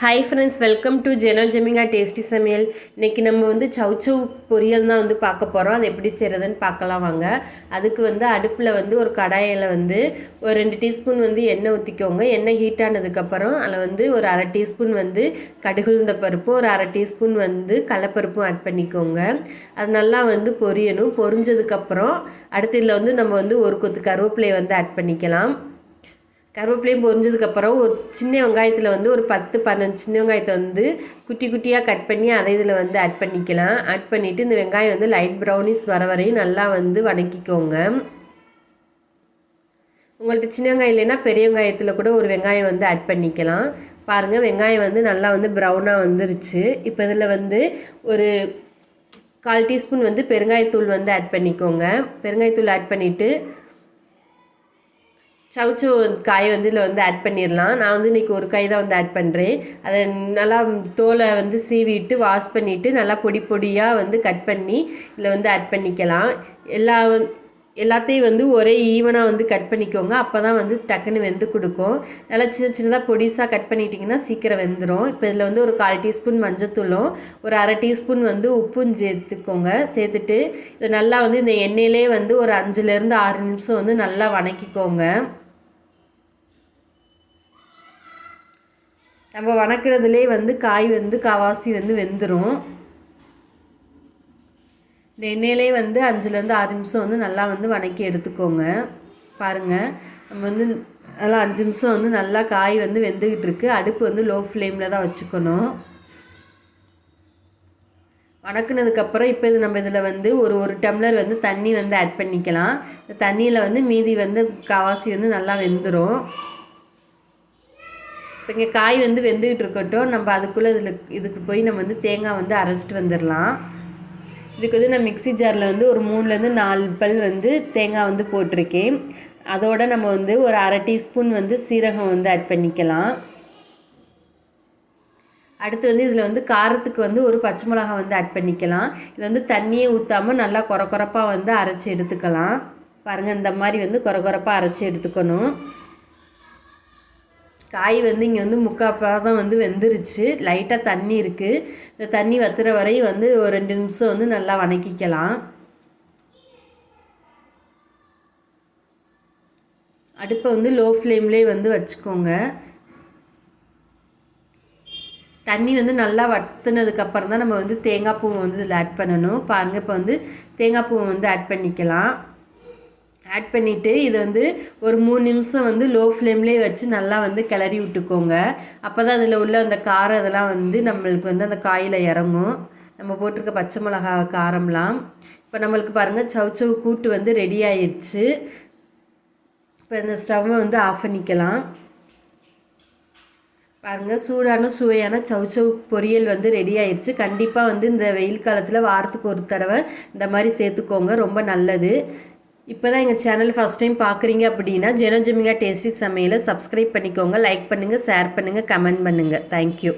Hi friends, welcome to ஜெனோ ஜெமிகா tasty சமையல். இன்றைக்கி நம்ம வந்து சவ் பொரியல் தான் வந்து பார்க்க போகிறோம். அது எப்படி செய்கிறதுன்னு பார்க்கலாம் வாங்க. அதுக்கு வந்து அடுப்பில் வந்து ஒரு கடாயில் வந்து ஒரு 2 டீஸ்பூன் வந்து எண்ணெய் ஊற்றிக்கோங்க. எண்ணெய் ஹீட் ஆனதுக்கப்புறம் அதில் வந்து ஒரு அரை டீஸ்பூன் வந்து கடுகுளுந்த பருப்பு, ஒரு அரை டீஸ்பூன் வந்து கடலப்பருப்பும் ஆட் பண்ணிக்கோங்க. அது நல்லா வந்து பொரியணும். பொரிஞ்சதுக்கப்புறம் அடுத்து இதில் வந்து நம்ம வந்து ஒரு கொத்து கருவேப்பிலையை வந்து ஆட் பண்ணிக்கலாம். கருவேப்பிலையும் பொரிஞ்சதுக்கப்புறம் ஒரு சின்ன வெங்காயத்தில் வந்து ஒரு 10-15 சின்ன வெங்காயத்தை வந்து குட்டி குட்டியாக கட் பண்ணி அதை இதில் வந்து ஆட் பண்ணிக்கலாம். ஆட் பண்ணிவிட்டு இந்த வெங்காயம் வந்து லைட் ப்ரௌனிஷ் வர வரையும் நல்லா வந்து வதக்கிக்கோங்க. உங்கள்கிட்ட சின்ன வெங்காயம் இல்லைன்னா பெரிய வெங்காயத்தில் கூட ஒரு வெங்காயம் வந்து ஆட் பண்ணிக்கலாம். பாருங்கள், வெங்காயம் வந்து நல்லா வந்து ப்ரௌனாக வந்துருச்சு. இப்போ இதில் வந்து ஒரு 1/4 டீஸ்பூன் வந்து பெருங்காயத்தூள் வந்து ஆட் பண்ணிக்கோங்க. பெருங்காயத்தூள் ஆட் பண்ணிவிட்டு சவ் காய் வந்து இதில் வந்து ஆட் பண்ணிடலாம். நான் வந்து இன்றைக்கி ஒரு காய் தான் வந்து ஆட் பண்ணுறேன். அதை நல்லா தோலை வந்து சீவிட்டு வாஷ் பண்ணிவிட்டு நல்லா பொடி பொடியாக வந்து கட் பண்ணி இதில் வந்து ஆட் பண்ணிக்கலாம். எல்லாத்தையும் வந்து ஒரே ஈவனாக வந்து கட் பண்ணிக்கோங்க. அப்போ தான் வந்து டக்குன்னு வெந்து கொடுக்கும். நல்லா சின்ன சின்னதாக பொடிசாக கட் பண்ணிட்டிங்கன்னா சீக்கிரம் வெந்துடும். இப்போ இதில் வந்து ஒரு 1/4 டீஸ்பூன் மஞ்சத்தூளும் ஒரு அரை டீஸ்பூன் வந்து உப்பும் சேர்த்துக்கோங்க. சேர்த்துட்டு இதை நல்லா வந்து இந்த எண்ணெயிலே வந்து ஒரு 5-6 நிமிஷம் வந்து நல்லா வதக்கிக்கோங்க. நம்ம வதக்கிறதுலே வந்து காய் வந்து காவாசி வந்து வெந்துடும். இந்த எண்ணெயிலே வந்து 5-6 நிமிஷம் வந்து நல்லா வந்து வதக்கி எடுத்துக்கோங்க. பாருங்கள், நம்ம வந்து நல்லா 5 நிமிஷம் வந்து நல்லா காய் வந்து வெந்துக்கிட்டு இருக்குது. அடுப்பு வந்து லோ ஃப்ளேமில் தான் வச்சுக்கணும். வதக்குனதுக்கப்புறம் இப்போ இது நம்ம இதில் வந்து ஒரு டம்ளர் வந்து தண்ணி வந்து ஆட் பண்ணிக்கலாம். இந்த தண்ணியில் வந்து மீதி வந்து காவாசி வந்து நல்லா வெந்துடும். இப்போ இங்கே காய் வந்து வெந்துக்கிட்டு இருக்கட்டும். நம்ம அதுக்குள்ளே இதுக்கு போய் நம்ம வந்து தேங்காய் வந்து அரைச்சிட்டு வந்துடலாம். இதுக்கு வந்து நான் மிக்ஸி ஜாரில் வந்து ஒரு 3-4 பல் வந்து தேங்காய் வந்து போட்டிருக்கேன். அதோடு நம்ம வந்து ஒரு அரை டீஸ்பூன் வந்து சீரகம் வந்து ஆட் பண்ணிக்கலாம். அடுத்து வந்து இதில் வந்து காரத்துக்கு வந்து ஒரு பச்சை மிளகாய் வந்து ஆட் பண்ணிக்கலாம். இது வந்து தண்ணியே ஊற்றாமல் நல்லா கொரப்பாக வந்து அரைச்சி எடுத்துக்கலாம். பாருங்கள், இந்த மாதிரி வந்து கொரப்பாக அரைச்சி எடுத்துக்கணும். காய் வந்து இங்கே வந்து 3/4 தான் வந்து வெந்துருச்சு. லைட்டாக தண்ணி இருக்குது. இந்த தண்ணி வத்துற வரையும் வந்து ஒரு 2 நிமிஷம் வந்து நல்லா வதக்கிக்கலாம். அடுப்பை வந்து லோ ஃப்ளேம்லேயே வந்து வச்சுக்கோங்க. தண்ணி வந்து நல்லா வற்றினதுக்கப்புறம் தான் நம்ம வந்து தேங்காய் பூவை வந்து இதில் ஆட் பண்ணணும். பாருங்கள், இப்போ வந்து தேங்காய் பூவை வந்து ஆட் பண்ணிக்கலாம். ஆட் பண்ணிவிட்டு இதை வந்து ஒரு 3 நிமிஷம் வந்து லோ ஃப்ளேம்லேயே வச்சு நல்லா வந்து கிளறி விட்டுக்கோங்க. அப்போ தான் அதில் உள்ள அந்த காரம் இதெல்லாம் வந்து நம்மளுக்கு வந்து அந்த காயில் இறங்கும். நம்ம போட்டிருக்க பச்சை மிளகா காரம்லாம். இப்போ நம்மளுக்கு பாருங்கள், சவ் கூட்டு வந்து ரெடி ஆயிடுச்சு. இப்போ இந்த ஸ்டவ்வை வந்து ஆஃப் பண்ணிக்கலாம். பாருங்கள், சூடான சுவையான சவ் பொரியல் வந்து ரெடி ஆயிடுச்சு. கண்டிப்பாக வந்து இந்த வெயில் காலத்தில் வாரத்துக்கு ஒரு தடவை இந்த மாதிரி சேர்த்துக்கோங்க, ரொம்ப நல்லது. இப்போ தான் எங்கள் சேனல் ஃபஸ்ட் டைம் பார்க்குறீங்க அப்படின்னா ஜெனோ ஜெமிகா டேஸ்டி சமையலை சப்ஸ்கிரைப் பண்ணிக்கோங்க. லைக் பண்ணுங்கள், ஷேர் பண்ணுங்கள், கமெண்ட் பண்ணுங்கள். தேங்க்யூ.